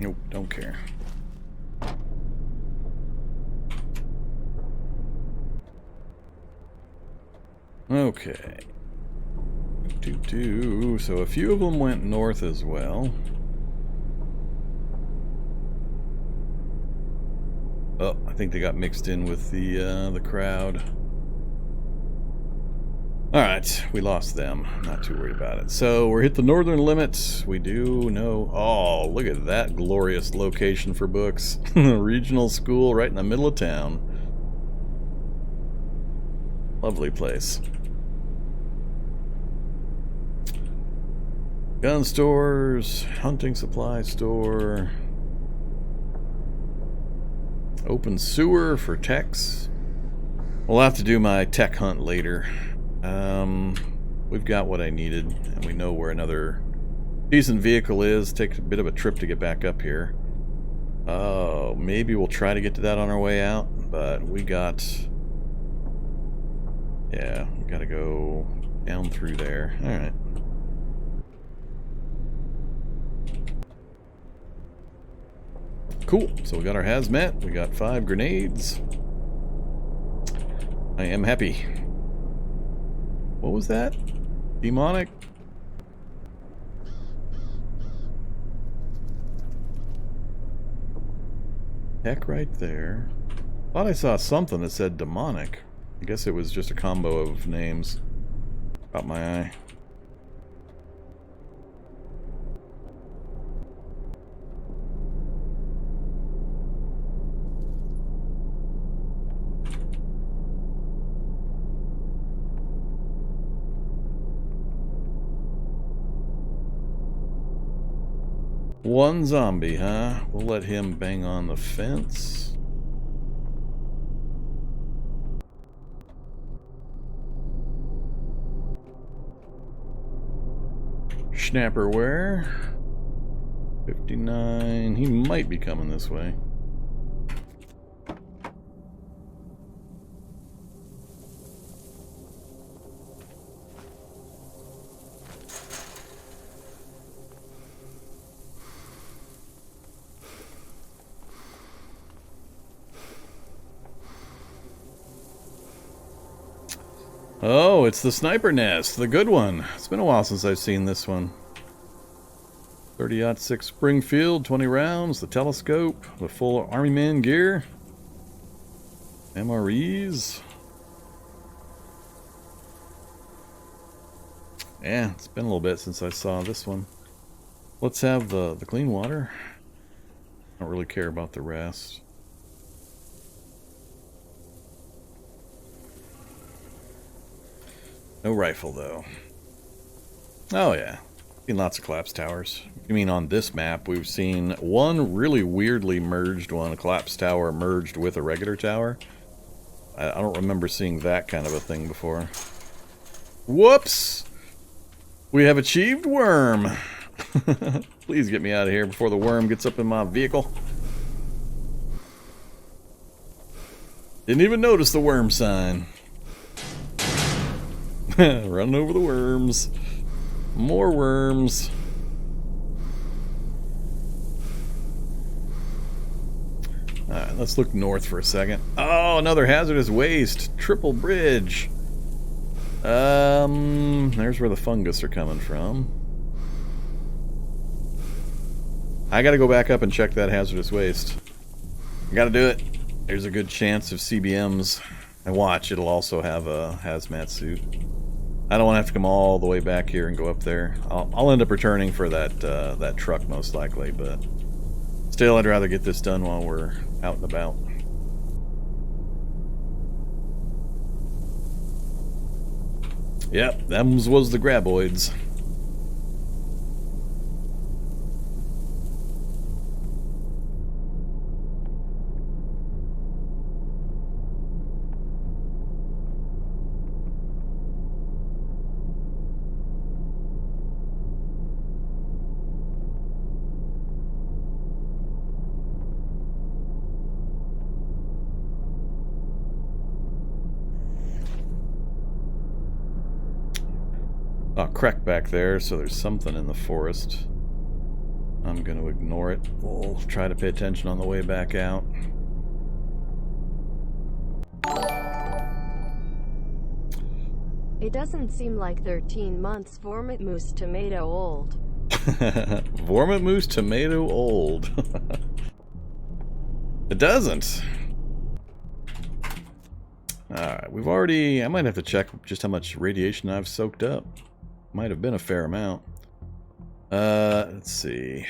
Nope, don't care. Okay. So a few of them went north as well. Oh, I think they got mixed in with the crowd. Alright, we lost them. Not too worried about it. So we're hit the northern limits. We do know... Oh, look at that glorious location for books. Regional school right in the middle of town. Lovely place. Gun stores, hunting supply store, open sewer for techs. We'll have to do my tech hunt later. We've got what I needed, and we know where another decent vehicle is. Takes a bit of a trip to get back up here. Oh, maybe we'll try to get to that on our way out, but we got... Yeah, we gotta go down through there. Alright. Cool. So we got our hazmat. We got 5 grenades. I am happy. What was that? Demonic? Heck right there. Thought I saw something that said demonic. I guess it was just a combo of names. Caught my eye. One zombie, huh? We'll let him bang on the fence. Schnapperware. 59. He might be coming this way. Oh, it's the sniper nest, the good one. It's been a while since I've seen this one. 30-06 Springfield, 20 rounds, the telescope, the full Army Man gear, MREs. Yeah, it's been a little bit since I saw this one. Let's have the clean water. I don't really care about the rest. No rifle, though. Oh, yeah. Seen lots of collapse towers. You mean on this map, we've seen one really weirdly merged one, a collapse tower merged with a regular tower. I don't remember seeing that kind of a thing before. Whoops! We have achieved worm! Please get me out of here before the worm gets up in my vehicle. Didn't even notice the worm sign. Running over the worms. More worms. Alright, let's look north for a second. Oh, another hazardous waste. Triple bridge. There's where the fungus are coming from. I gotta go back up and check that hazardous waste. I gotta do it. There's a good chance of CBMs. And watch, it'll also have a hazmat suit. I don't want to have to come all the way back here and go up there. I'll end up returning for that truck most likely, but still I'd rather get this done while we're out and about. Yep, them's was the graboids. Oh, crack back there, so there's something in the forest. I'm going to ignore it. We'll try to pay attention on the way back out. It doesn't seem like 13 months Vormithrax tomato old. Vormithrax tomato old. It doesn't. Alright, we've already... I might have to check just how much radiation I've soaked up. Might have been a fair amount. Let's see.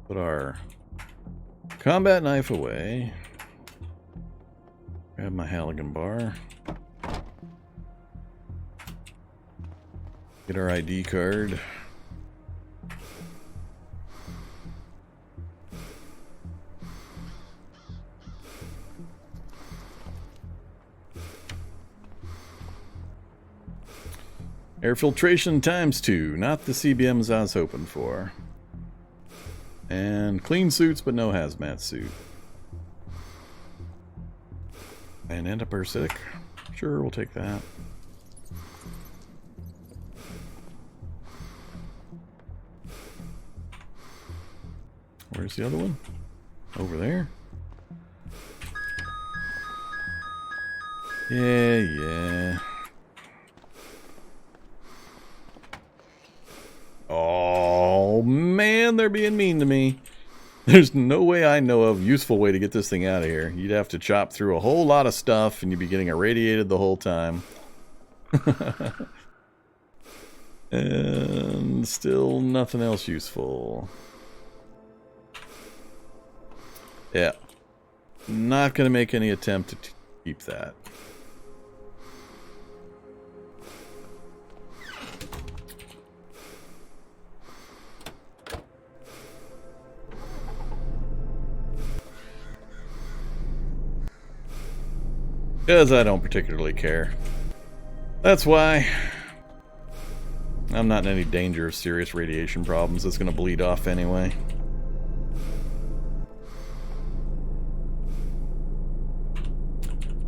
Put our combat knife away. Grab my Halligan bar. Get our ID card. Air filtration ×2, not the CBMs I was hoping for. And clean suits, but no hazmat suit. And antiparasitic. Sure, we'll take that. Where's the other one? Over there? Yeah. Oh, man, they're being mean to me. There's no way I know of useful way to get this thing out of here. You'd have to chop through a whole lot of stuff, and you'd be getting irradiated the whole time. And still nothing else useful. Yeah. Not going to make any attempt to keep that. Because I don't particularly care. That's why I'm not in any danger of serious radiation problems. It's going to bleed off anyway.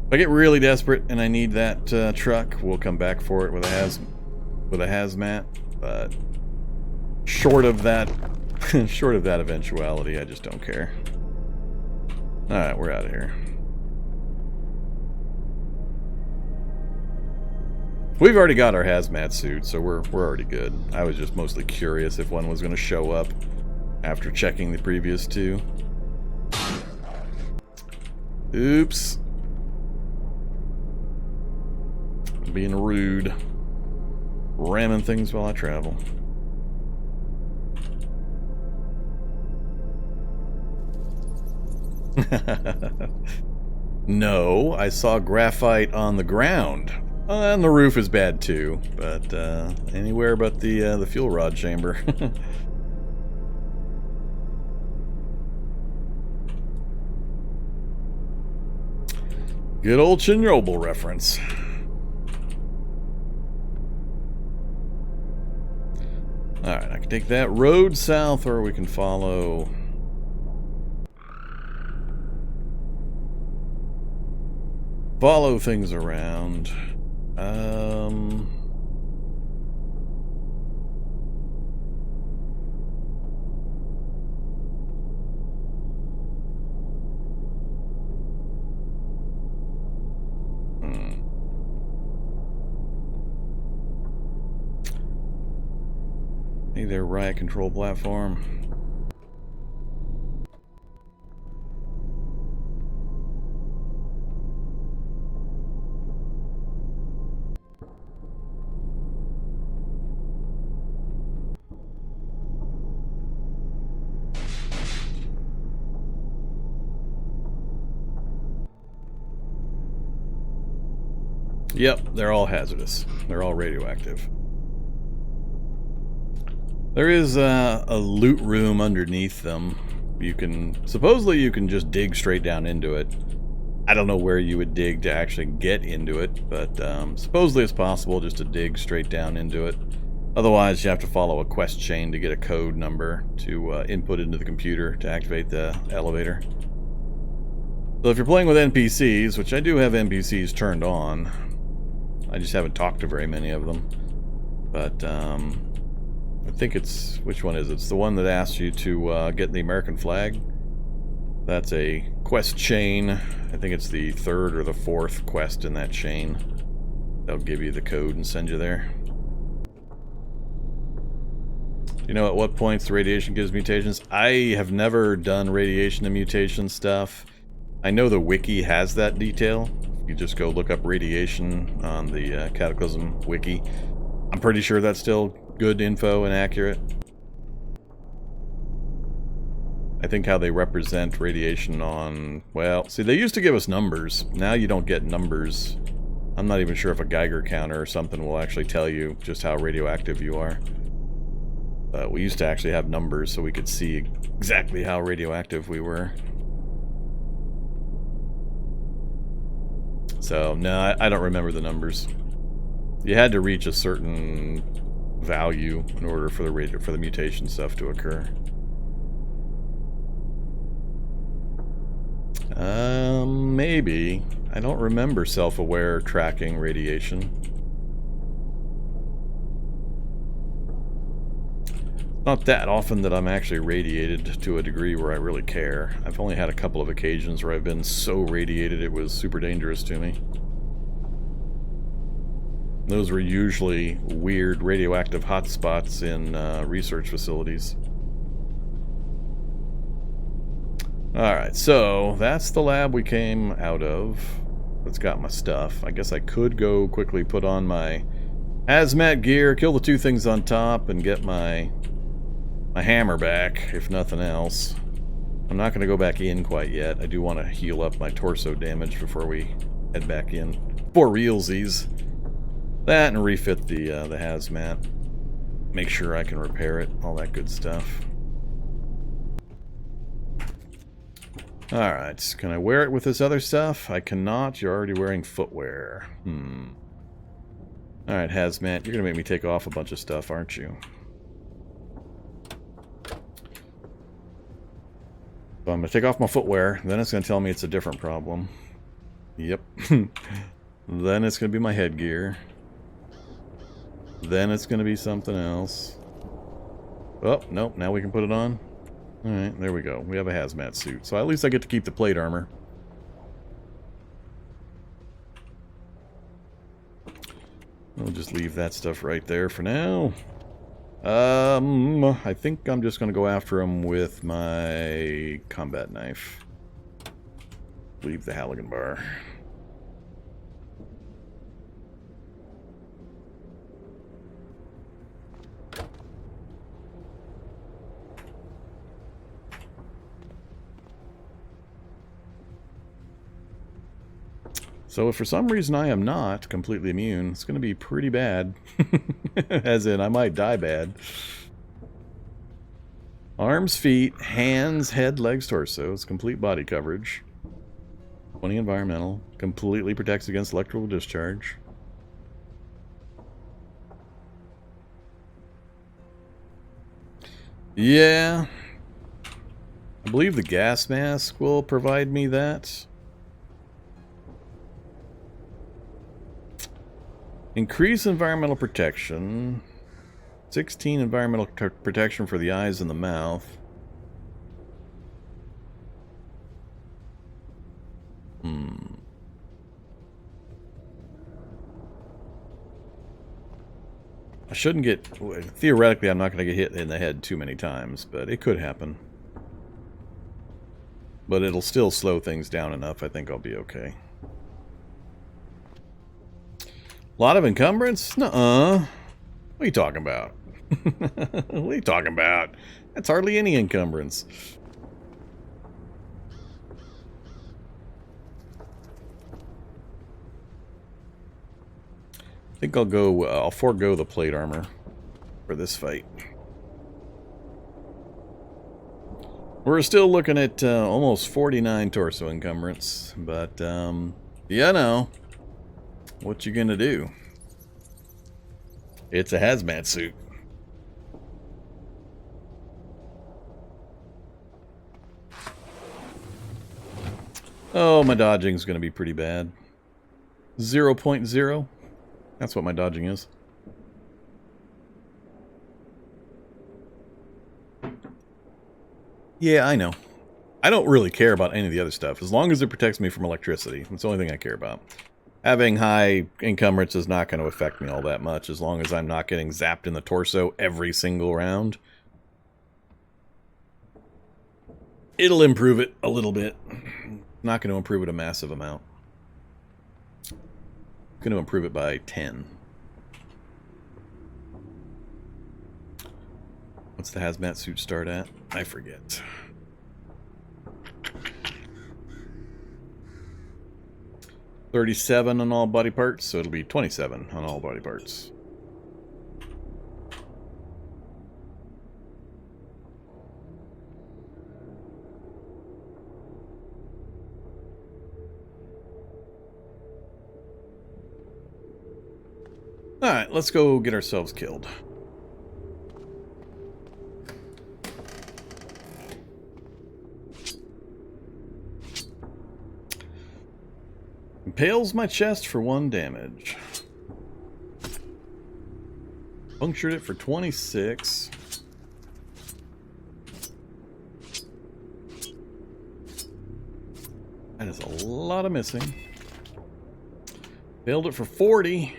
If I get really desperate and I need that truck, we'll come back for it with a hazmat. But short of that, short of that eventuality, I just don't care. All right, we're out of here. We've already got our hazmat suit, so we're already good. I was just mostly curious if one was going to show up after checking the previous two. Oops. I'm being rude. Ramming things while I travel. No, I saw graphite on the ground. And the roof is bad too, but anywhere but the fuel rod chamber. Good old Chernobyl reference. Alright, I can take that road south, or we can follow... follow things around. Hey there, riot control platform. Yep, they're all hazardous. They're all radioactive. There is a loot room underneath them. Supposedly you can just dig straight down into it. I don't know where you would dig to actually get into it, but supposedly it's possible just to dig straight down into it. Otherwise, you have to follow a quest chain to get a code number to input into the computer to activate the elevator. So if you're playing with NPCs, which I do have NPCs turned on, I just haven't talked to very many of them. But I think it's... which one is it? It's the one that asks you to get the American flag. That's a quest chain. I think it's the 3rd or the 4th quest in that chain. They'll give you the code and send you there. You know at what points the radiation gives mutations? I have never done radiation and mutation stuff. I know the wiki has that detail. You just go look up radiation on the Cataclysm wiki. I'm pretty sure that's still good info and accurate. I think how they represent radiation on... well, see, they used to give us numbers. Now you don't get numbers. I'm not even sure if a Geiger counter or something will actually tell you just how radioactive you are. We used to actually have numbers so we could see exactly how radioactive we were. So, no, I don't remember the numbers. You had to reach a certain value in order for the mutation stuff to occur. Maybe. I don't remember self-aware tracking radiation. Not that often that I'm actually radiated to a degree where I really care. I've only had a couple of occasions where I've been so radiated it was super dangerous to me. Those were usually weird radioactive hotspots in research facilities. Alright, so that's the lab we came out of. That's got my stuff. I guess I could go quickly put on my hazmat gear, kill the 2 things on top, and get my hammer back, if nothing else. I'm not going to go back in quite yet. I do want to heal up my torso damage before we head back in. For realsies. That and refit the hazmat. Make sure I can repair it. All that good stuff. Alright, can I wear it with this other stuff? I cannot. You're already wearing footwear. Alright, hazmat, you're going to make me take off a bunch of stuff, aren't you? So I'm going to take off my footwear, then it's going to tell me it's a different problem. Yep. Then it's going to be my headgear. Then it's going to be something else. Oh, nope, now we can put it on. Alright, there we go. We have a hazmat suit. So at least I get to keep the plate armor. We'll just leave that stuff right there for now. I think I'm just going to go after him with my combat knife. Leave the Halligan bar. So if for some reason I am not completely immune, it's going to be pretty bad. As in, I might die bad. Arms, feet, hands, head, legs, torso. It's complete body coverage. 20 environmental. Completely protects against electrical discharge. Yeah. I believe the gas mask will provide me that. Increase environmental protection. 16 environmental protection for the eyes and the mouth. I shouldn't get... theoretically, I'm not going to get hit in the head too many times, but it could happen. But it'll still slow things down enough. I think I'll be okay. A lot of encumbrance? Nuh-uh. What are you talking about? What are you talking about? That's hardly any encumbrance. I think I'll go, I'll forego the plate armor for this fight. We're still looking at almost 49 torso encumbrance, but, you know, what you gonna do? It's a hazmat suit. Oh, my dodging's gonna be pretty bad. 0.0. That's what my dodging is. Yeah, I know. I don't really care about any of the other stuff. As long as it protects me from electricity. That's the only thing I care about. Having high encumbrance is not going to affect me all that much, as long as I'm not getting zapped in the torso every single round. It'll improve it a little bit. Not going to improve it a massive amount. Going to improve it by 10. What's the hazmat suit start at? I forget. $37 on all body parts, so it'll be $27 on all body parts. Alright, let's go get ourselves killed. Impales my chest for 1 damage. Punctured it for 26. That is a lot of missing. Failed it for 40.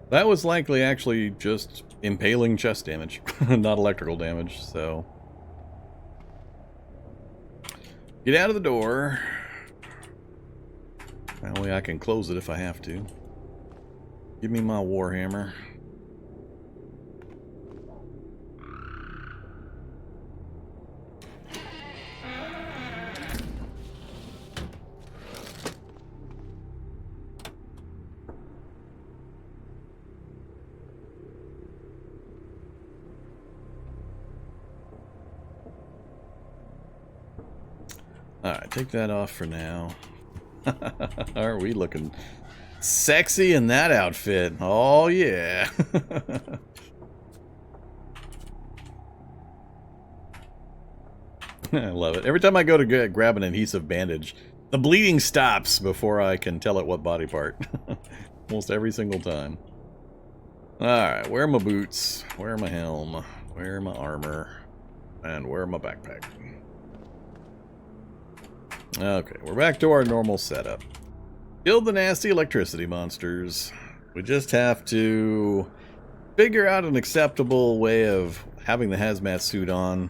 That was likely actually just impaling chest damage, not electrical damage, so... Get out of the door. That way I can close it if I have to. Give me my warhammer. Alright, take that off for now. Aren't we looking sexy in that outfit? Oh, yeah. I love it. Every time I go to grab an adhesive bandage, the bleeding stops before I can tell it what body part. Almost every single time. Alright, where are my boots? Where are my helm? Where are my armor? And where are my backpack? Okay, we're back to our normal setup. Kill the nasty electricity monsters. We just have to figure out an acceptable way of having the hazmat suit on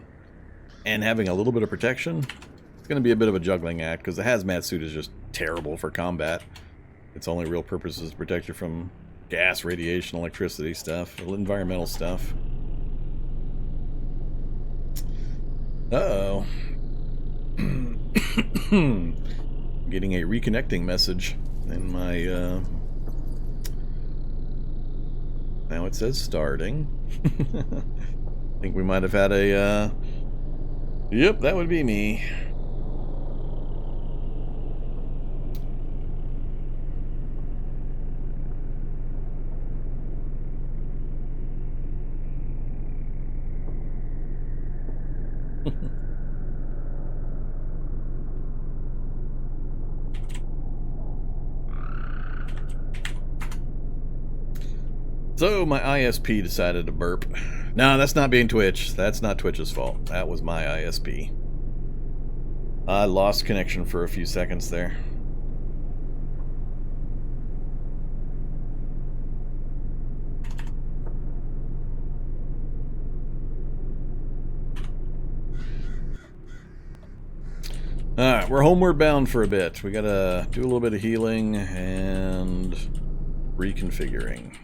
and having a little bit of protection. It's going to be a bit of a juggling act because the hazmat suit is just terrible for combat. Its only real purpose is to protect you from gas, radiation, electricity stuff, environmental stuff. Uh-oh. Getting a reconnecting message in my now it says starting. I think we might have had a yep, that would be me. So, my ISP decided to burp. No, that's not being Twitch. That's not Twitch's fault. That was my ISP. I lost connection for a few seconds there. Alright, we're homeward bound for a bit. We gotta do a little bit of healing and reconfiguring.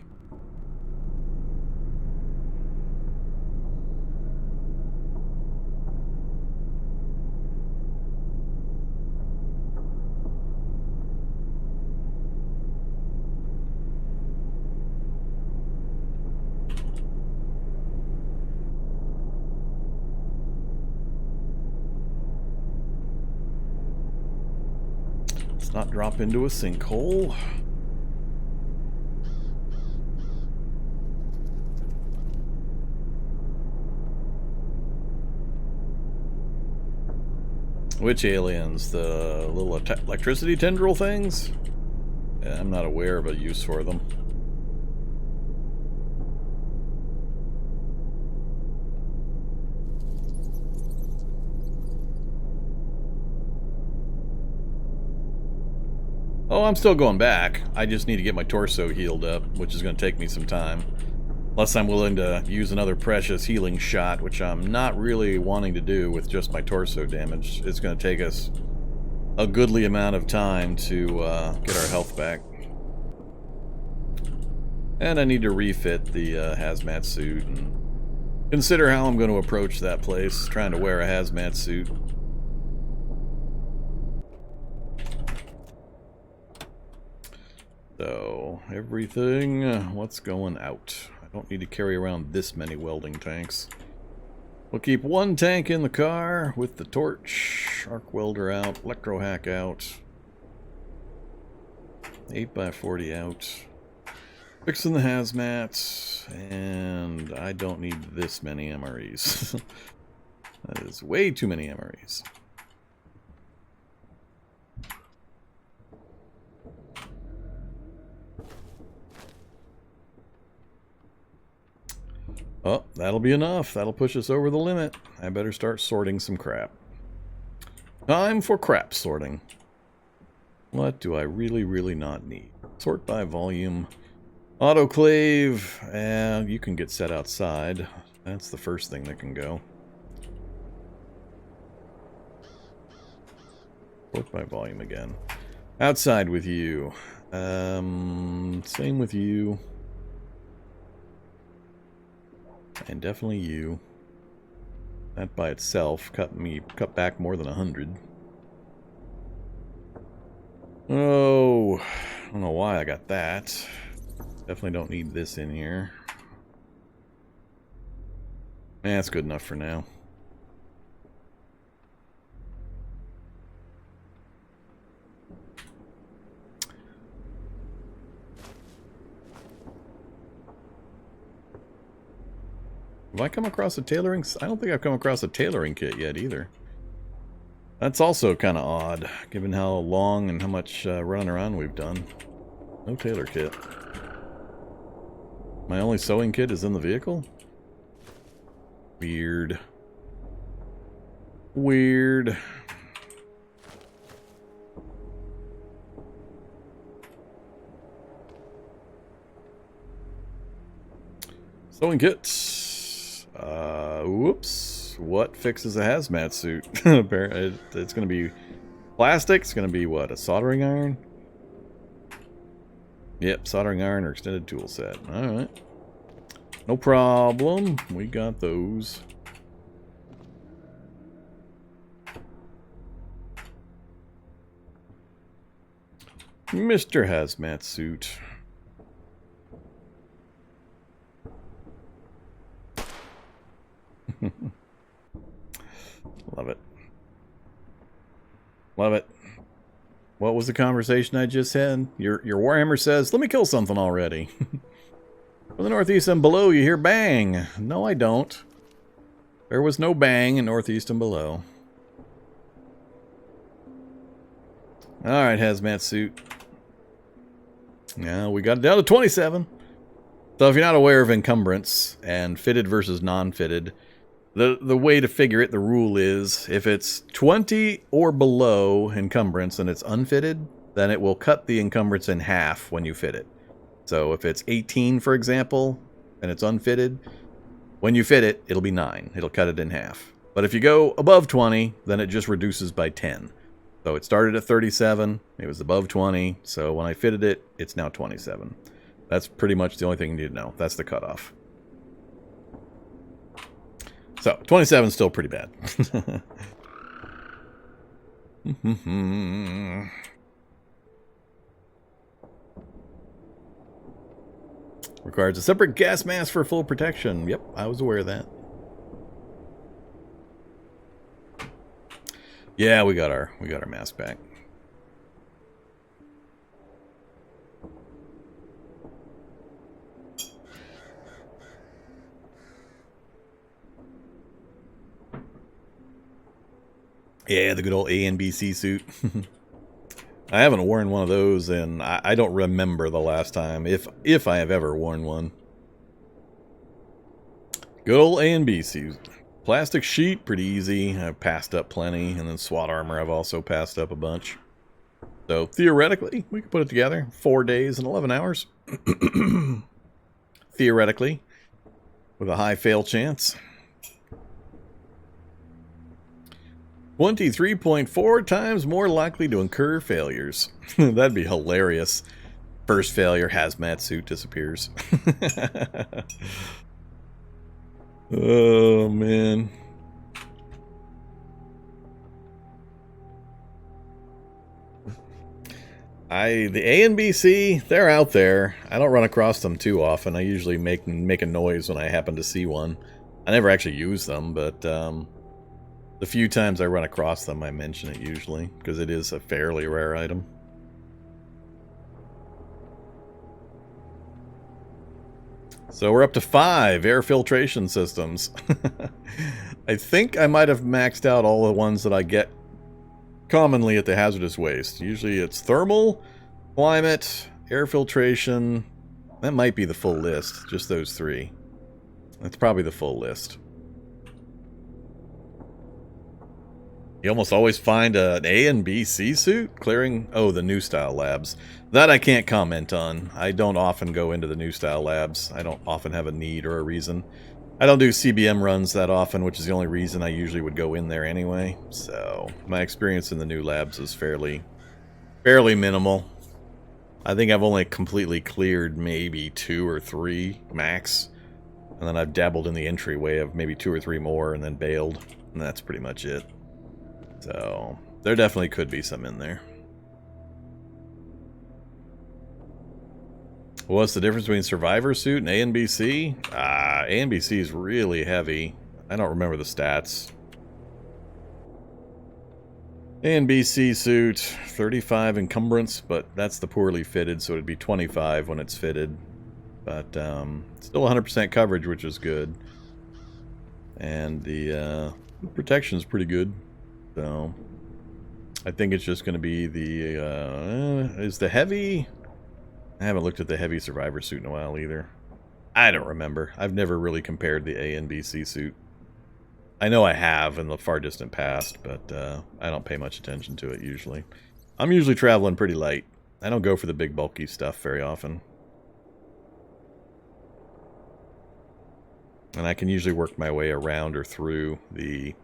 Not drop into a sinkhole. Which aliens? The little electricity tendril things? Yeah, I'm not aware of a use for them. Oh, I'm still going back. I just need to get my torso healed up, which is going to take me some time. Unless I'm willing to use another precious healing shot, which I'm not really wanting to do with just my torso damage. It's going to take us a goodly amount of time to get our health back. And I need to refit the hazmat suit and consider how I'm going to approach that place, trying to wear a hazmat suit. So, everything, what's going out? I don't need to carry around this many welding tanks. We'll keep one tank in the car with the torch, arc welder out, electro hack out, 8x40 out, fixing the hazmat, and I don't need this many MREs. That is way too many MREs. Oh, that'll be enough. That'll push us over the limit. I better start sorting some crap. Time for crap sorting. What do I really, really not need? Sort by volume. Autoclave. And you can get set outside. That's the first thing that can go. Sort by volume again. Outside with you. Same with you. And definitely you. That by itself cut back more than 100. Oh, I don't know why I got that. Definitely don't need this in here. That's good enough for now. Have I come across a tailoring? I don't think I've come across a tailoring kit yet either. That's also kind of odd, given how long and how much running around we've done. No tailor kit. My only sewing kit is in the vehicle? Weird. Weird. Sewing kits. Whoops. What fixes a hazmat suit? It's going to be plastic. It's going to be what? A soldering iron? Yep, soldering iron or extended tool set. Alright. No problem. We got those. Mr. Hazmat Suit. Love it. Love it. What was the conversation I just had? Your Warhammer says, let me kill something already. From the northeast and below, you hear bang. No, I don't. There was no bang in northeast and below. Alright, hazmat suit. Now we got it down to 27. So if you're not aware of encumbrance and fitted versus non-fitted, the way to figure it, the rule is, if it's 20 or below encumbrance and it's unfitted, then it will cut the encumbrance in half when you fit it. So if it's 18, for example, and it's unfitted, when you fit it, it'll be 9. It'll cut it in half. But if you go above 20, then it just reduces by 10. So it started at 37, it was above 20, so when I fitted it, it's now 27. That's pretty much the only thing you need to know. That's the cutoff. So, 27 is still pretty bad. Requires a separate gas mask for full protection. Yep, I was aware of that. Yeah, we got our mask back. Yeah, the good old A and B C suit. I haven't worn one of those, and I don't remember the last time, if I have ever worn one. Good old A and B suit. Plastic sheet, pretty easy. I've passed up plenty, and then SWAT armor I've also passed up a bunch. So theoretically, we could put it together. 4 days and 11 hours. Theoretically, with a high fail chance. 23.4 times more likely to incur failures. That'd be hilarious. First failure, hazmat suit disappears. Oh, man. The A and B C, they're out there. I don't run across them too often. I usually make a noise when I happen to see one. I never actually use them, but the few times I run across them, I mention it usually, because it is a fairly rare item. So we're up to 5 air filtration systems. I think I might have maxed out all the ones that I get commonly at the hazardous waste. Usually it's thermal, climate, air filtration. That might be the full list, just those 3. That's probably the full list. You almost always find an A and B C suit clearing... Oh, the new style labs. That I can't comment on. I don't often go into the new style labs. I don't often have a need or a reason. I don't do CBM runs that often, which is the only reason I usually would go in there anyway. So, my experience in the new labs is fairly minimal. I think I've only completely cleared maybe 2 or 3 max. And then I've dabbled in the entryway of maybe 2 or 3 more and then bailed. And that's pretty much it. So, there definitely could be some in there. What's the difference between Survivor Suit and A and B C? A and B C is really heavy. I don't remember the stats. A and B C suit, 35 encumbrance, but that's the poorly fitted, so it'd be 25 when it's fitted. But still 100% coverage, which is good. And the protection is pretty good. So, I think it's just going to be the, is the heavy... I haven't looked at the heavy Survivor suit in a while either. I don't remember. I've never really compared the A and B C suit. I know I have in the far distant past, but I don't pay much attention to it usually. I'm usually traveling pretty light. I don't go for the big bulky stuff very often. And I can usually work my way around or through the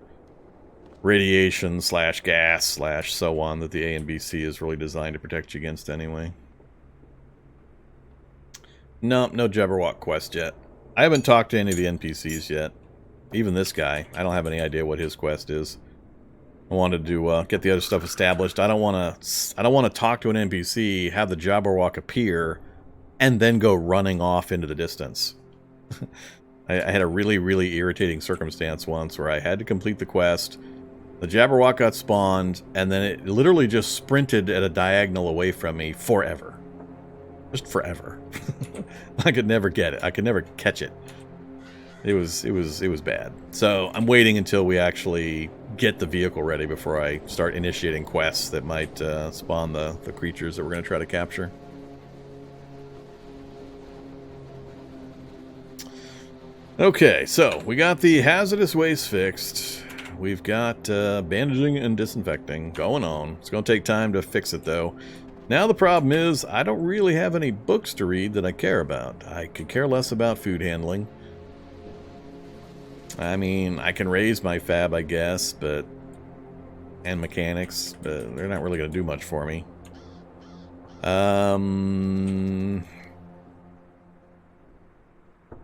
radiation slash gas slash so on that the A and B C is really designed to protect you against anyway. Nope, no Jabberwock quest yet. I haven't talked to any of the NPCs yet. Even this guy. I don't have any idea what his quest is. I wanted to get the other stuff established. I don't want to talk to an NPC, have the Jabberwock appear, and then go running off into the distance. I had a really, really irritating circumstance once where I had to complete the quest. The Jabberwock got spawned, and then it literally just sprinted at a diagonal away from me forever. Just forever. I could never get it. I could never catch it. It was bad. So I'm waiting until we actually get the vehicle ready before I start initiating quests that might spawn the creatures that we're going to try to capture. Okay, so we got the hazardous waste fixed. We've got bandaging and disinfecting going on. It's going to take time to fix it, though. Now the problem is, I don't really have any books to read that I care about. I could care less about food handling. I mean, I can raise my fab, I guess, but... and mechanics, but they're not really going to do much for me. Do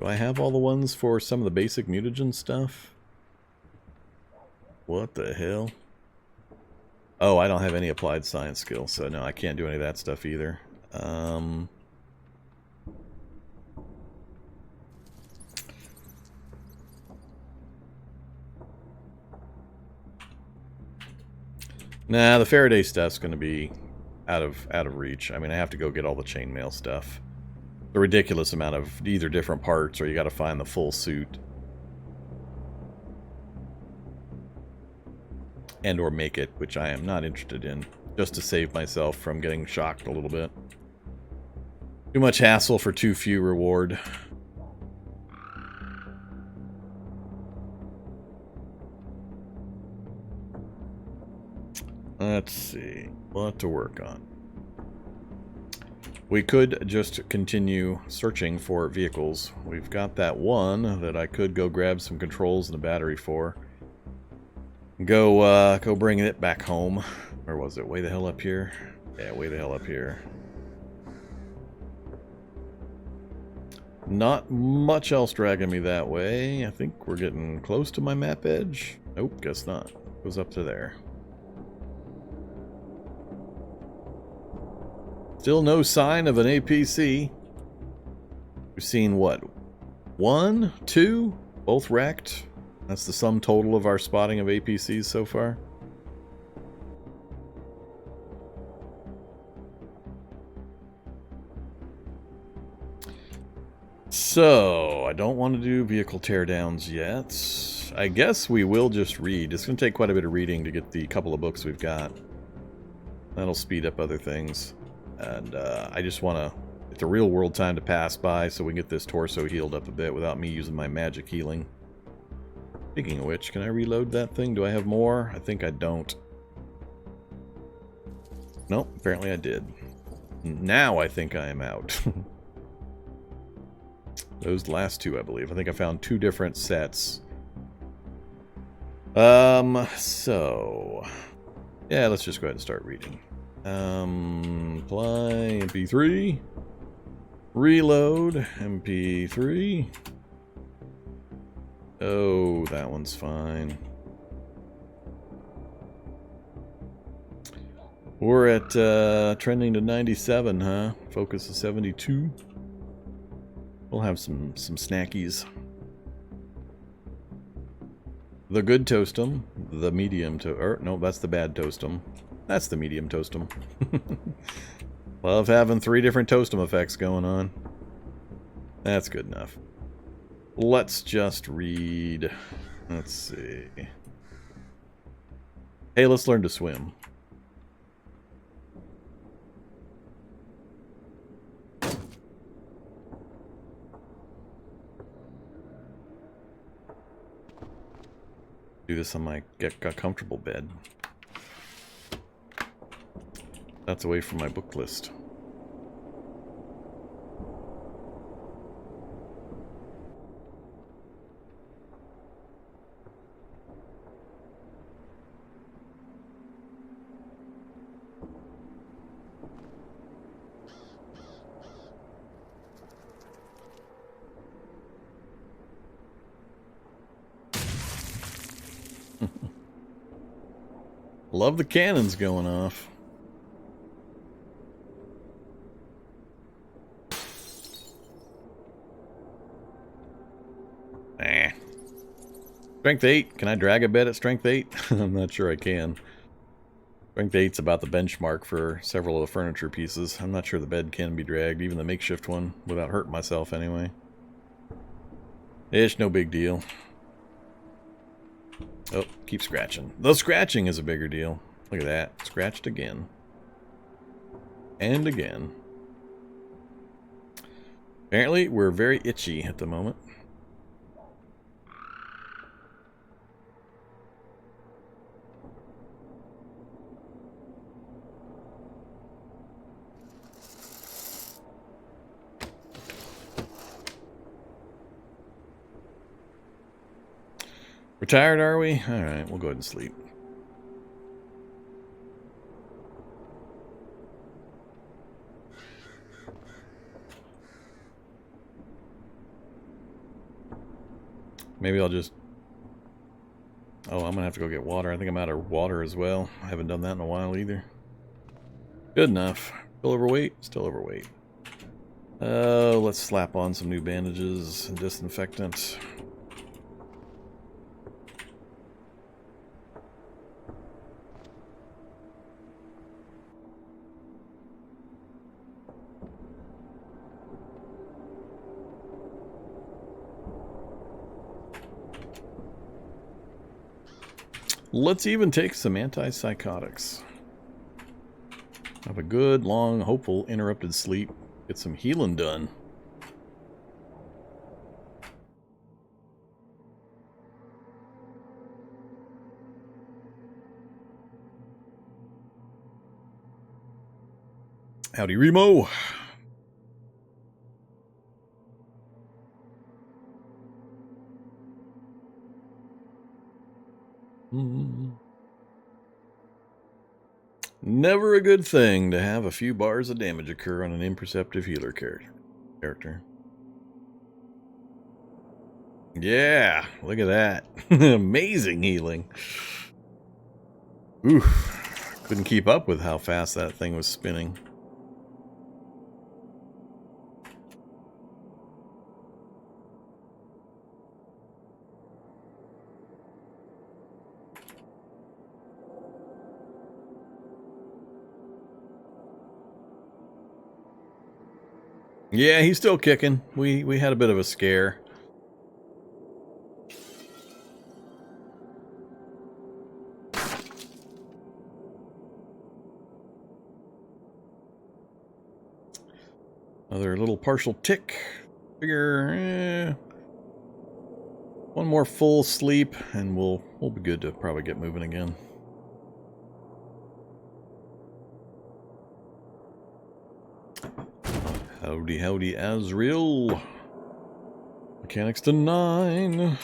I have all the ones for some of the basic mutagen stuff? What the hell? Oh, I don't have any applied science skills, so no, I can't do any of that stuff either. Nah, the Faraday stuff's going to be out of reach. I mean, I have to go get all the chainmail stuff. A ridiculous amount of either different parts, or you got to find the full suit. and or make it, which I am not interested in, just to save myself from getting shocked a little bit. Too much hassle for too few reward. Let's see. What to work on. We could just continue searching for vehicles. We've got that one that I could go grab some controls and a battery for. Go bring it back home. Where was it? Way the hell up here? Yeah, way the hell up here. Not much else dragging me that way. I think we're getting close to my map edge. Nope, guess not. Goes up to there. Still no sign of an APC. We've seen what? 1, 2? Both wrecked? That's the sum total of our spotting of APCs so far. So, I don't want to do vehicle teardowns yet. I guess we will just read. It's going to take quite a bit of reading to get the couple of books we've got. That'll speed up other things. And I just want to... It's a real world time to pass by so we can get this torso healed up a bit without me using my magic healing. Speaking of which, can I reload that thing? Do I have more? I think I don't. Nope, apparently I did. Now I think I am out. Those last two, I believe. I think I found 2 different sets. So... Yeah, let's just go ahead and start reading. Apply MP3. Reload MP3. Oh, that one's fine. We're at trending to 97, huh? Focus is 72. We'll have some snackies. The good toastum, the medium no, that's the bad toastum. That's the medium toastum. Love having 3 different toastum effects going on. That's good enough. Let's just read. Let's see. Hey, let's learn to swim. Do this on my get comfortable bed. That's away from my book list. Love the cannons going off. Strength 8. Can I drag a bed at Strength 8? I'm not sure I can. Strength 8's about the benchmark for several of the furniture pieces. I'm not sure the bed can be dragged, even the makeshift one, without hurting myself anyway. It's no big deal. Oh, keep scratching. The scratching is a bigger deal. Look at that. Scratched again. And again. Apparently, we're very itchy at the moment. We're tired, are we? Alright, we'll go ahead and sleep. Maybe I'll just... Oh, I'm gonna have to go get water. I think I'm out of water as well. I haven't done that in a while either. Good enough. Still overweight? Still overweight. Let's slap on some new bandages and disinfectant. Let's even take some antipsychotics. Have a good, long, hopeful, interrupted sleep. Get some healing done. Howdy, Remo. Never a good thing to have a few bars of damage occur on an imperceptive healer character. Yeah, look at that. Amazing healing. Oof. Couldn't keep up with how fast that thing was spinning. Yeah, he's still kicking. We had a bit of a scare. Another little partial tick. Figure one more full sleep and we'll be good to probably get moving again. Howdy, howdy, Azrael. Mechanics to 9.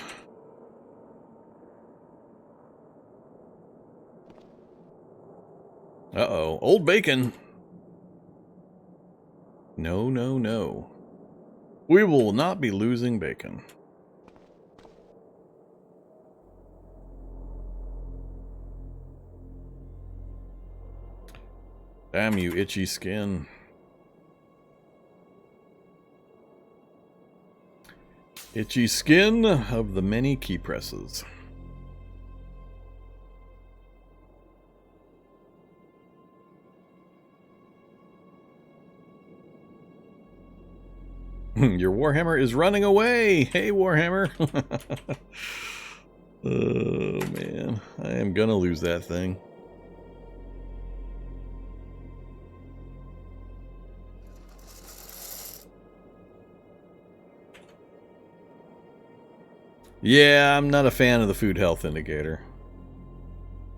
Uh-oh. Old bacon. No, no, no. We will not be losing bacon. Damn you, itchy skin. Itchy skin of the many key presses. Your Warhammer is running away! Hey, Warhammer! Oh, man. I am gonna lose that thing. Yeah, I'm not a fan of the food health indicator.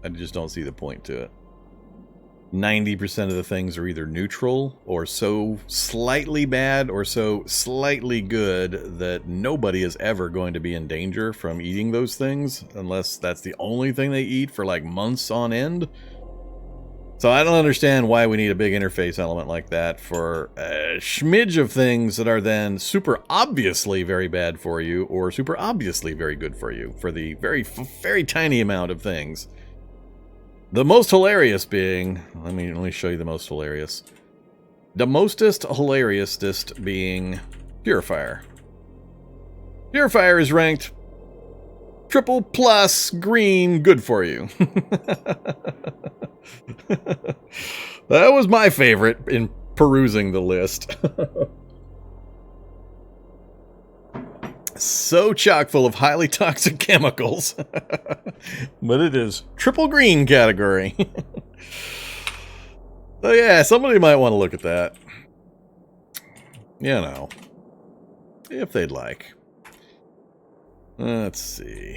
I just don't see the point to it. 90% of the things are either neutral or so slightly bad or so slightly good that nobody is ever going to be in danger from eating those things unless that's the only thing they eat for like months on end. So I don't understand why we need a big interface element like that for a smidge of things that are then super obviously very bad for you or super obviously very good for you for the very tiny amount of things. The most hilarious being, let me show you the most hilarious. The mostest hilariousest being Purifier. Purifier is ranked triple plus green, good for you. That was my favorite in perusing the list. So chock full of highly toxic chemicals. But it is triple green category. So yeah, somebody might want to look at that. You know, if they'd like. Let's see.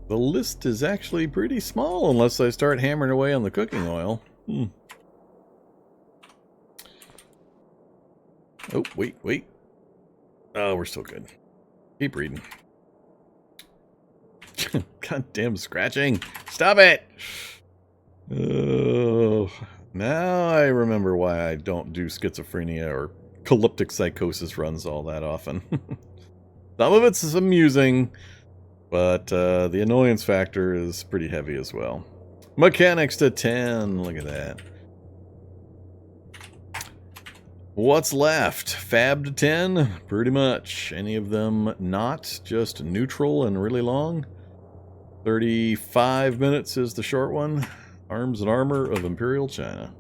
The list is actually pretty small unless I start hammering away on the cooking oil. Oh, wait. Oh, we're still good. Keep reading. Goddamn scratching. Stop it! Oh, now I remember why I don't do schizophrenia or calyptic psychosis runs all that often. Some of it's amusing, but the annoyance factor is pretty heavy as well. Mechanics to 10. Look at that. What's left? Fab to 10? Pretty much. Any of them not just neutral and really long? 35 minutes is the short one. Arms and Armor of Imperial China.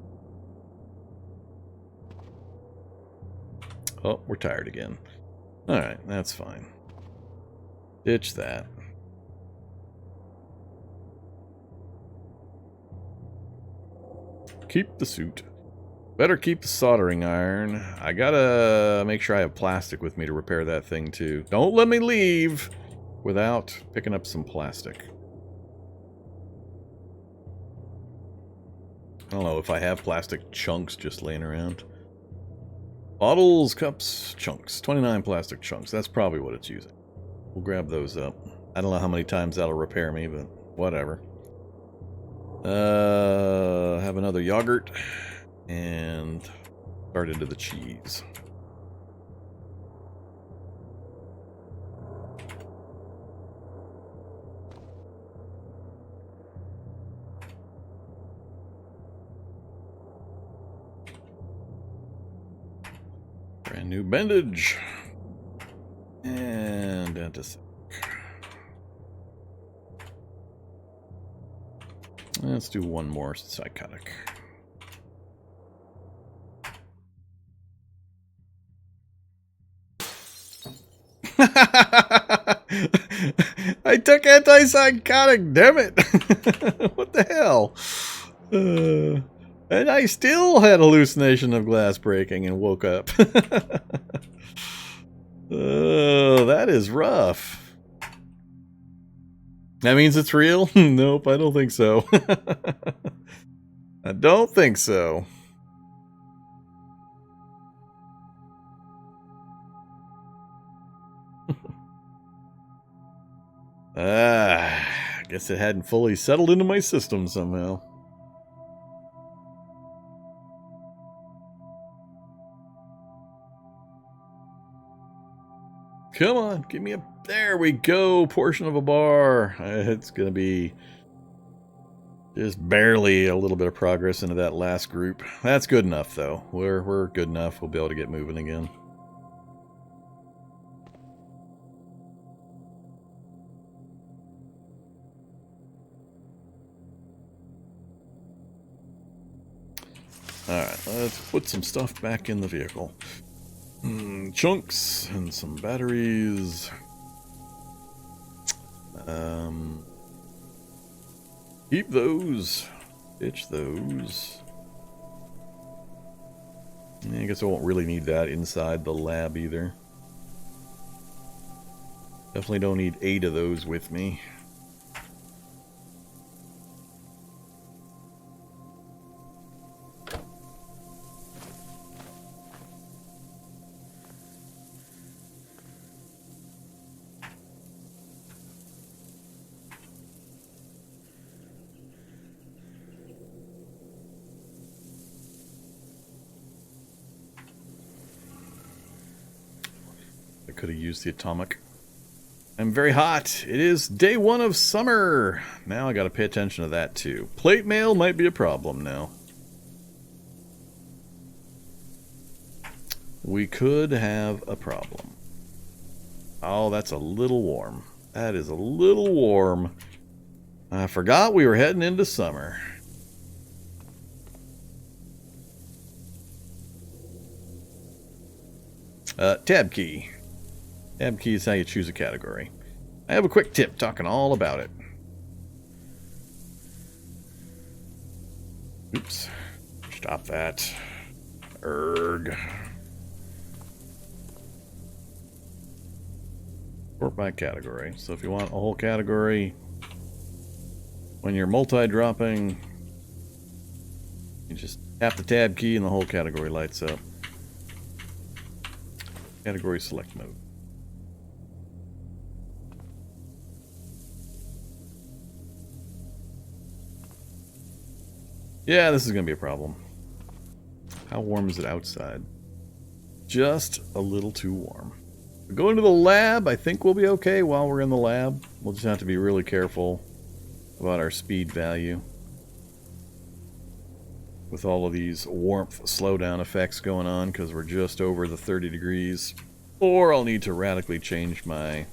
Oh, we're tired again. Alright, that's fine. Ditch that. Keep the suit. Better keep the soldering iron. I gotta make sure I have plastic with me to repair that thing too. Don't let me leave without picking up some plastic. I don't know if I have plastic chunks just laying around. Bottles, cups, chunks. 29 plastic chunks. That's probably what it's using. We'll grab those up. I don't know how many times that'll repair me, but whatever. Have another yogurt. And start into the cheese. Brand new bandage. And antiseptic. Let's do one more psychotic. I took antipsychotic, damn it. What the hell? And I still had hallucination of glass breaking and woke up. That is rough. That means it's real? Nope, I don't think so. I don't think so. I guess it hadn't fully settled into my system somehow. Come on, give me a... There we go, portion of a bar. It's going to be just barely a little bit of progress into that last group. That's good enough, though. We're good enough. We'll be able to get moving again. Alright, let's put some stuff back in the vehicle. Chunks and some batteries. Keep those. Ditch those. I guess I won't really need that inside the lab either. Definitely don't need 8 of those with me. Could have used the atomic. I'm very hot. It is day 1 of summer. Now I got to pay attention to that too. Plate mail might be a problem now. We could have a problem. Oh, that's a little warm. That is a little warm. I forgot we were heading into summer. Tab key. Tab key is how you choose a category. I have a quick tip talking all about it. Oops. Stop that. Erg. Sort by category. So if you want a whole category, when you're multi-dropping, you just tap the tab key and the whole category lights up. Category select mode. Yeah, this is going to be a problem. How warm is it outside? Just a little too warm. Go into the lab. I think we'll be okay while we're in the lab. We'll just have to be really careful about our speed value. With all of these warmth slowdown effects going on, because we're just over the 30 degrees. Or I'll need to radically change my...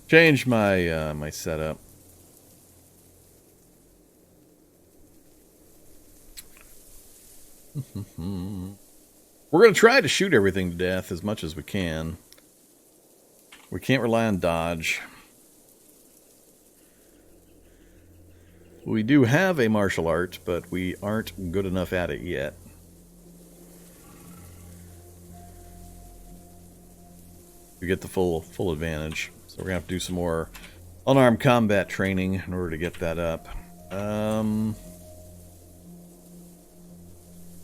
my setup. We're going to try to shoot everything to death as much as we can. We can't rely on dodge. We do have a martial art, but we aren't good enough at it yet. To get the full advantage. So we're going to have to do some more unarmed combat training in order to get that up. Yeah,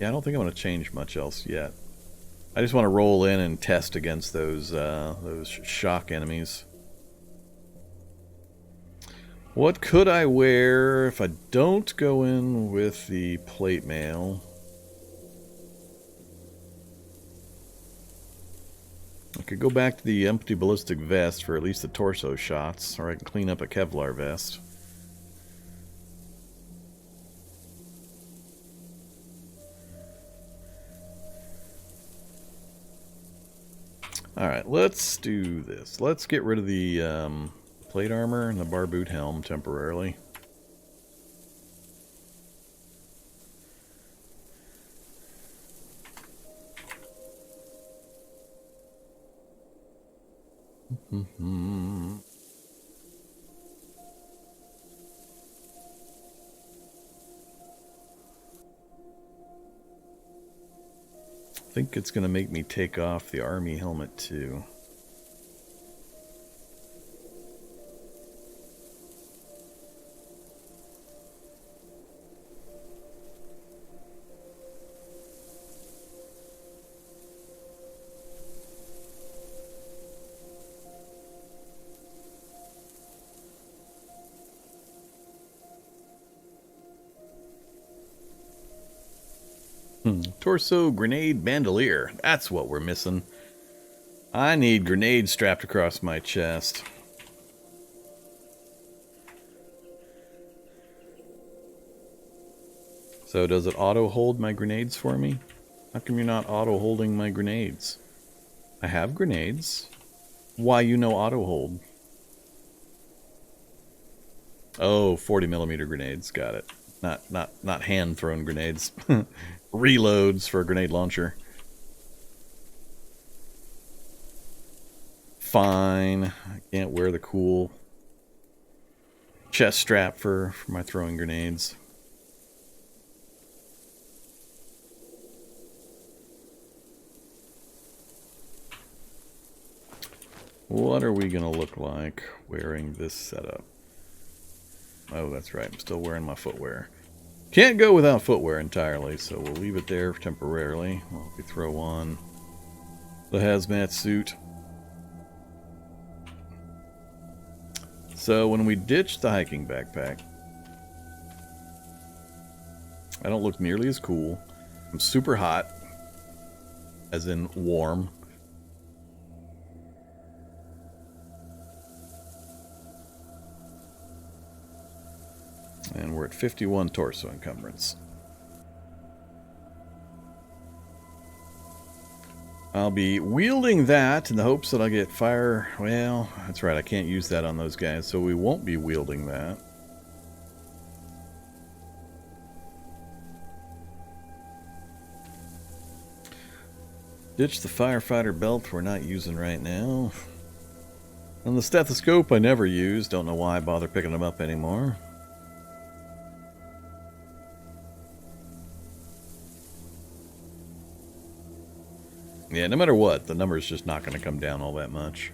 I don't think I'm going to change much else yet. I just want to roll in and test against those shock enemies. What could I wear if I don't go in with the plate mail? I could go back to the empty ballistic vest for at least the torso shots, or I can clean up a Kevlar vest. Alright, let's do this. Let's get rid of the plate armor and the bar boot helm temporarily. I think it's going to make me take off the army helmet too. Torso grenade bandolier. That's what we're missing. I need grenades strapped across my chest. So does it auto hold my grenades for me? How come you're not auto holding my grenades? I have grenades. Why you no auto hold? Oh, 40mm grenades. Got it. Not hand thrown grenades. Reloads for a grenade launcher. Fine. I can't wear the cool chest strap for my throwing grenades. What are we gonna look like wearing this setup? Oh, that's right. I'm still wearing my footwear. Can't go without footwear entirely, so we'll leave it there temporarily while we throw on the hazmat suit. So when we ditch the hiking backpack, I don't look nearly as cool. I'm super hot, as in warm. And we're at 51 torso encumbrance. I'll be wielding that in the hopes that I'll get fire. Well, that's right, I can't use that on those guys, so we won't be wielding that. Ditch the firefighter belt we're not using right now. And the stethoscope I never use. Don't know why I bother picking them up anymore. Yeah, no matter what, the number's just not going to come down all that much.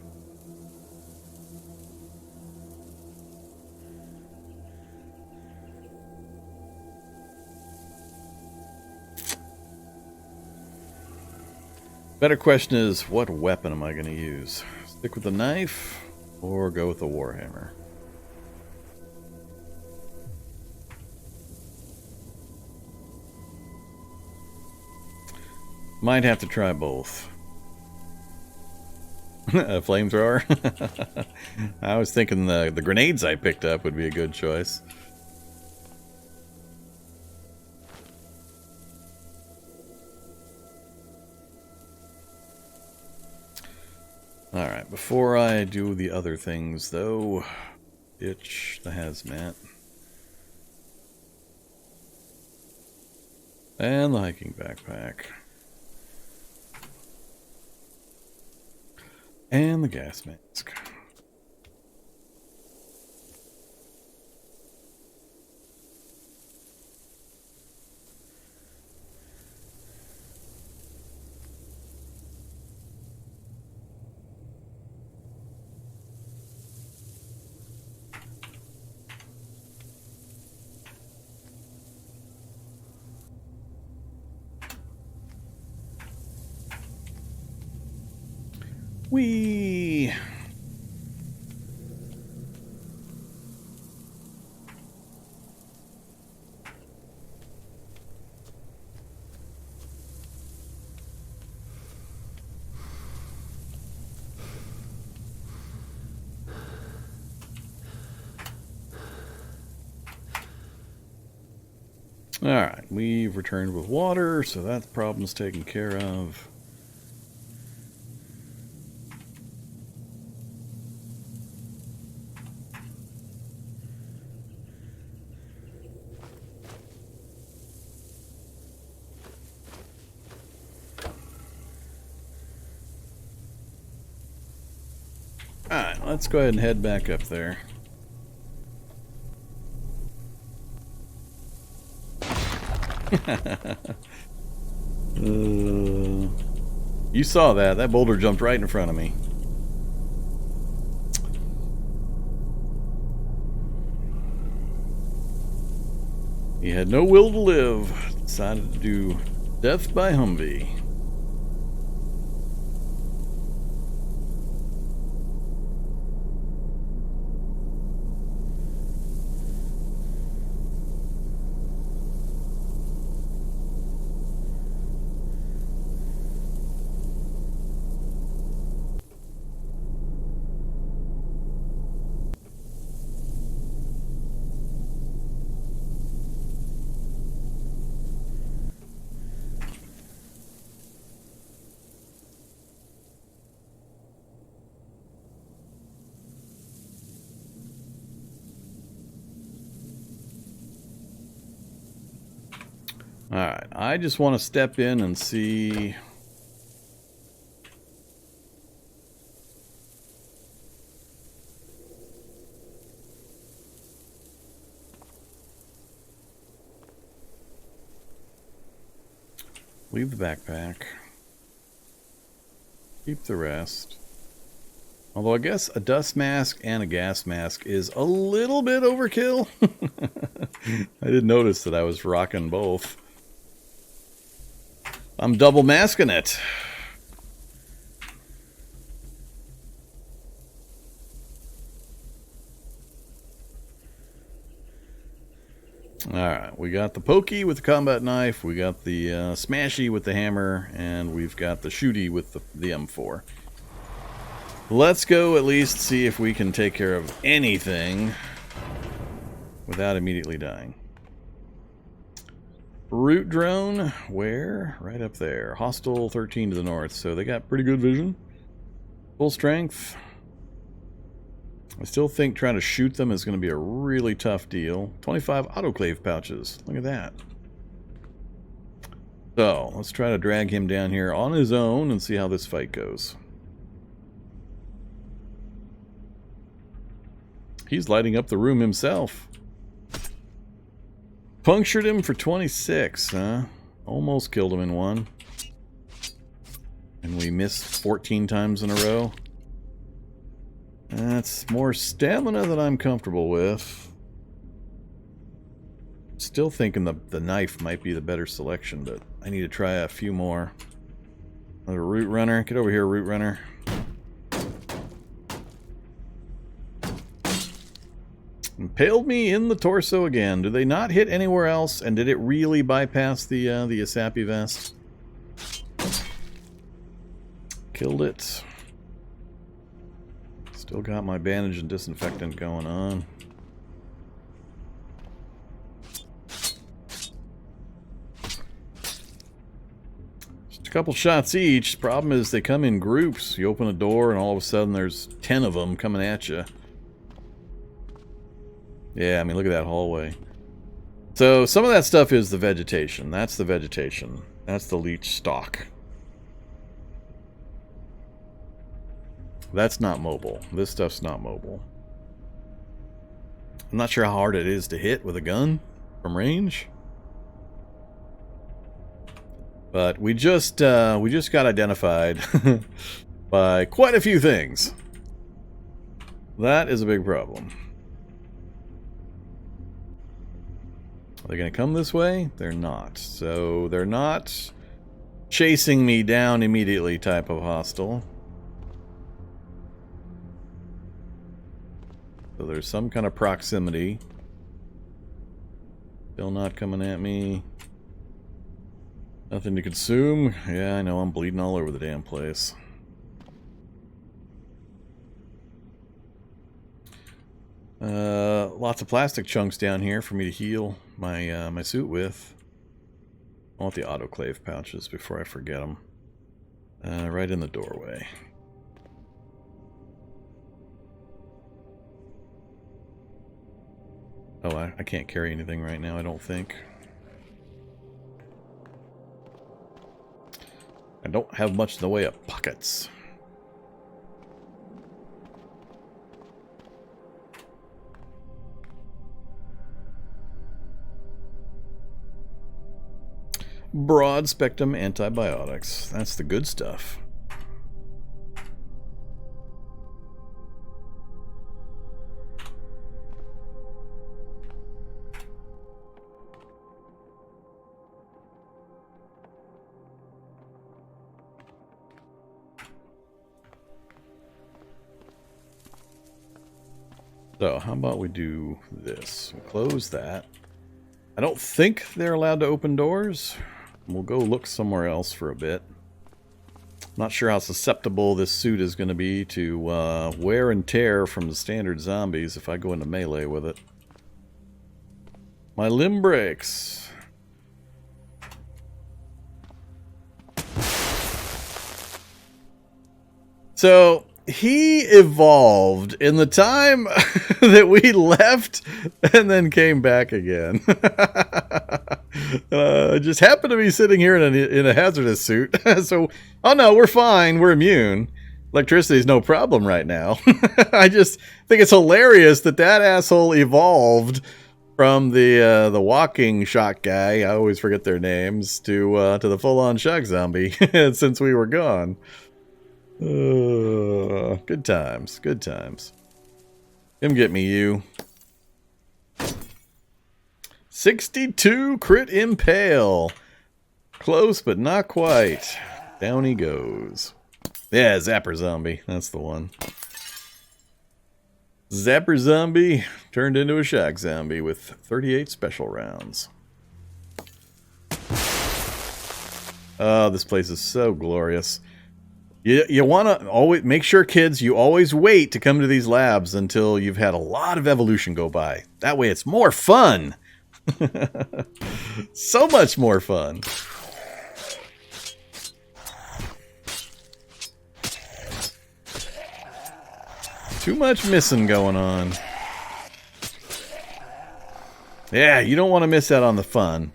Better question is, what weapon am I going to use? Stick with the knife or go with the warhammer? Might have to try both. A flamethrower? I was thinking the grenades I picked up would be a good choice. Alright, before I do the other things though, ditch the hazmat. And the hiking backpack. And the gas mask. Whee! Alright, we've returned with water, so that problem's taken care of. Alright, let's go ahead and head back up there. You saw that. That boulder jumped right in front of me. He had no will to live. Decided to do death by Humvee. Alright, I just want to step in and see... Leave the backpack. Keep the rest. Although I guess a dust mask and a gas mask is a little bit overkill. I did notice that I was rocking both. I'm double masking it. Alright, we got the pokey with the combat knife, we got the smashy with the hammer, and we've got the shooty with the M4. Let's go at least see if we can take care of anything without immediately dying. Root drone, where? Right up there. Hostile 13 to the north, so they got pretty good vision. Full strength. I still think trying to shoot them is going to be a really tough deal. 25 autoclave pouches. Look at that. So, let's try to drag him down here on his own and see how this fight goes. He's lighting up the room himself. Punctured him for 26, huh? Almost killed him in one. And we missed 14 times in a row. That's more stamina than I'm comfortable with. Still thinking the knife might be the better selection, but I need to try a few more. Another root runner. Get over here, root runner. Impaled me in the torso again. Do they not hit anywhere else? And did it really bypass the Asapi vest? Killed it. Still got my bandage and disinfectant going on. Just a couple shots each. Problem is they come in groups. You open a door and all of a sudden there's 10 of them coming at you. Yeah, I mean, look at that hallway. So, some of that stuff is the vegetation. That's the vegetation. That's the leech stalk. That's not mobile. This stuff's not mobile. I'm not sure how hard it is to hit with a gun from range. But we just got identified by quite a few things. That is a big problem. Are they going to come this way? They're not. So they're not chasing me down immediately type of hostile. So there's some kind of proximity. Still not coming at me. Nothing to consume. Yeah, I know, I'm bleeding all over the damn place. Lots of plastic chunks down here for me to heal my my suit with. I want the autoclave pouches before I forget them. Right in the doorway. Oh, I can't carry anything right now, I don't think. I don't have much in the way of pockets. Broad spectrum antibiotics. That's the good stuff. So, how about we do this? We'll close that. I don't think they're allowed to open doors. We'll go look somewhere else for a bit. Not sure how susceptible this suit is going to be to wear and tear from the standard zombies if I go into melee with it. My limb breaks. So, he evolved in the time that we left and then came back again. Just happened to be sitting here in a hazardous suit. So, oh no, we're fine. We're immune. Electricity's no problem right now. I just think it's hilarious that asshole evolved from the walking shock guy. I always forget their names to the full-on shock zombie since we were gone. Good times, good times. Come get me, you. 62 crit impale. Close, but not quite. Down he goes. Yeah, Zapper Zombie. That's the one. Zapper Zombie turned into a shock zombie with 38 special rounds. Oh, this place is so glorious. You want to always make sure, kids, you always wait to come to these labs until you've had a lot of evolution go by. That way it's more fun. So much more fun. Too much missing going on. Yeah, you don't want to miss out on the fun.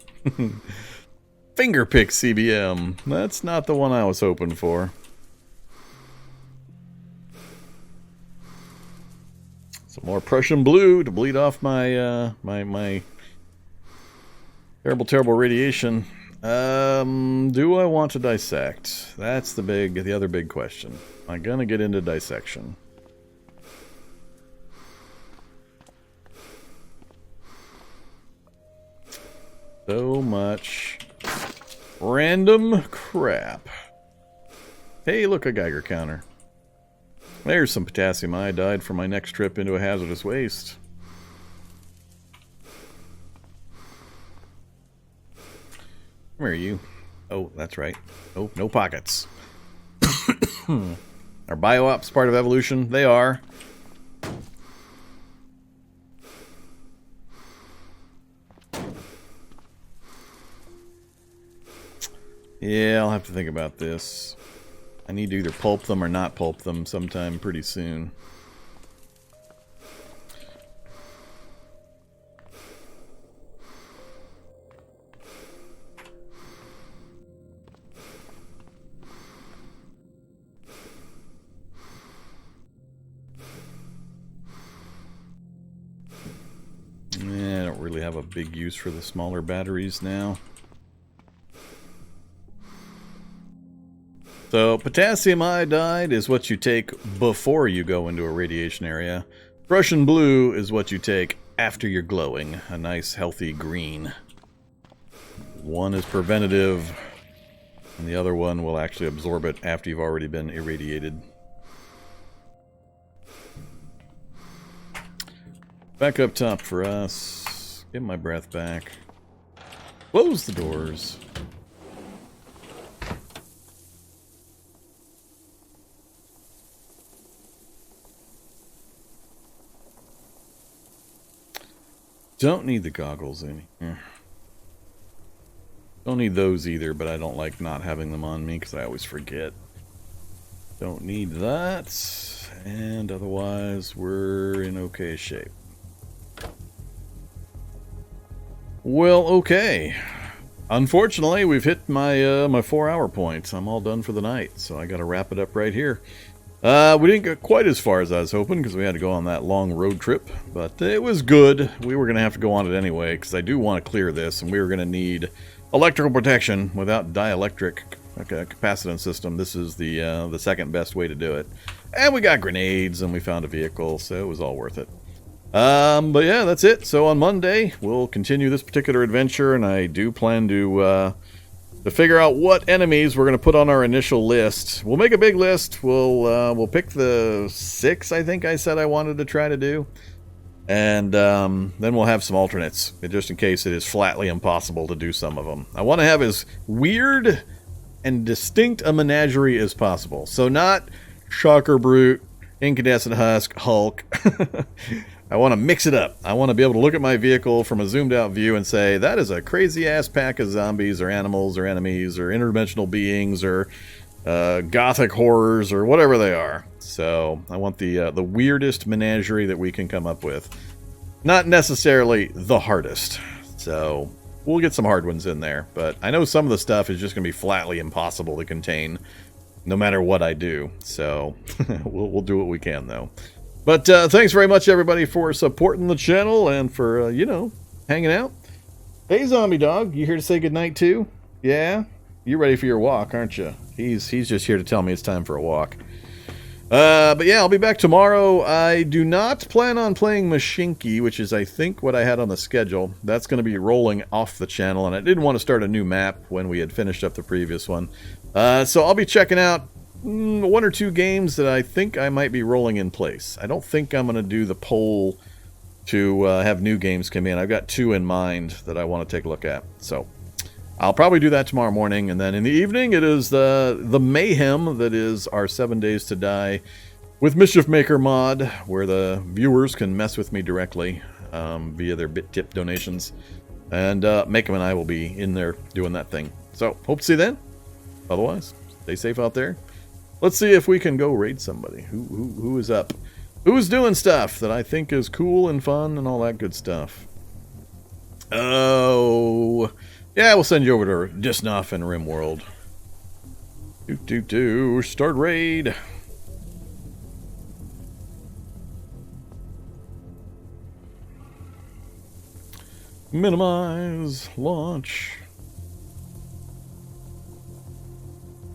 Fingerpick CBM. That's not the one I was hoping for. Some more Prussian blue to bleed off my my terrible radiation. Do I want to dissect? That's the other big question. Am I gonna get into dissection? So much random crap. Hey, look, a Geiger counter. There's some potassium iodide for my next trip into a hazardous waste. Where are you? Oh, that's right. Oh, no pockets. Are bio-ops part of evolution? They are. Yeah, I'll have to think about this. I need to either pulp them or not pulp them sometime pretty soon. Yeah, I don't really have a big use for the smaller batteries now. So, potassium iodide is what you take before you go into a radiation area. Prussian blue is what you take after you're glowing. A nice, healthy green. One is preventative, and the other one will actually absorb it after you've already been irradiated. Back up top for us. Get my breath back. Close the doors. Don't need the goggles in here. Don't need those either, but I don't like not having them on me because I always forget. Don't need that. And otherwise, we're in okay shape. Well, okay. Unfortunately, we've hit my my 4-hour point. I'm all done for the night, so I got to wrap it up right here. We didn't get quite as far as I was hoping because we had to go on that long road trip, but it was good. We were going to have to go on it anyway because I do want to clear this, and we were going to need electrical protection without dielectric capacitance system. This is the second best way to do it. And we got grenades, and we found a vehicle, so it was all worth it. But yeah, that's it. So on Monday, we'll continue this particular adventure, and I do plan to figure out what enemies we're going to put on our initial list. We'll make a big list. We'll pick the 6, I think I said I wanted to try to do. And then we'll have some alternates, just in case it is flatly impossible to do some of them. I want to have as weird and distinct a menagerie as possible. So not Shocker Brute, Incandescent Husk, Hulk. I want to mix it up. I want to be able to look at my vehicle from a zoomed out view and say, that is a crazy ass pack of zombies or animals or enemies or interdimensional beings or gothic horrors or whatever they are. So I want the weirdest menagerie that we can come up with. Not necessarily the hardest. So we'll get some hard ones in there. But I know some of the stuff is just going to be flatly impossible to contain no matter what I do. So we'll do what we can though. But thanks very much, everybody, for supporting the channel and for, you know, hanging out. Hey, Zombie Dog, you here to say goodnight, too? Yeah? You're ready for your walk, aren't you? He's just here to tell me it's time for a walk. But yeah, I'll be back tomorrow. I do not plan on playing Mashinki, which is, I think, what I had on the schedule. That's going to be rolling off the channel, and I didn't want to start a new map when we had finished up the previous one. So I'll be checking out 1 or 2 games that I think I might be rolling in place. I don't think I'm going to do the poll to have new games come in. I've got 2 in mind that I want to take a look at. So I'll probably do that tomorrow morning. And then in the evening, it is the mayhem that is our 7 Days to Die with Mischief Maker mod, where the viewers can mess with me directly via their bit tip donations. And Makem and I will be in there doing that thing. So hope to see you then. Otherwise, stay safe out there. Let's see if we can go raid somebody. Who is up? Who's doing stuff that I think is cool and fun and all that good stuff? Oh, yeah, we'll send you over to Disnoff and Rimworld. Start raid. Minimize launch.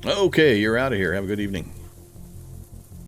Okay, you're out of here. Have a good evening.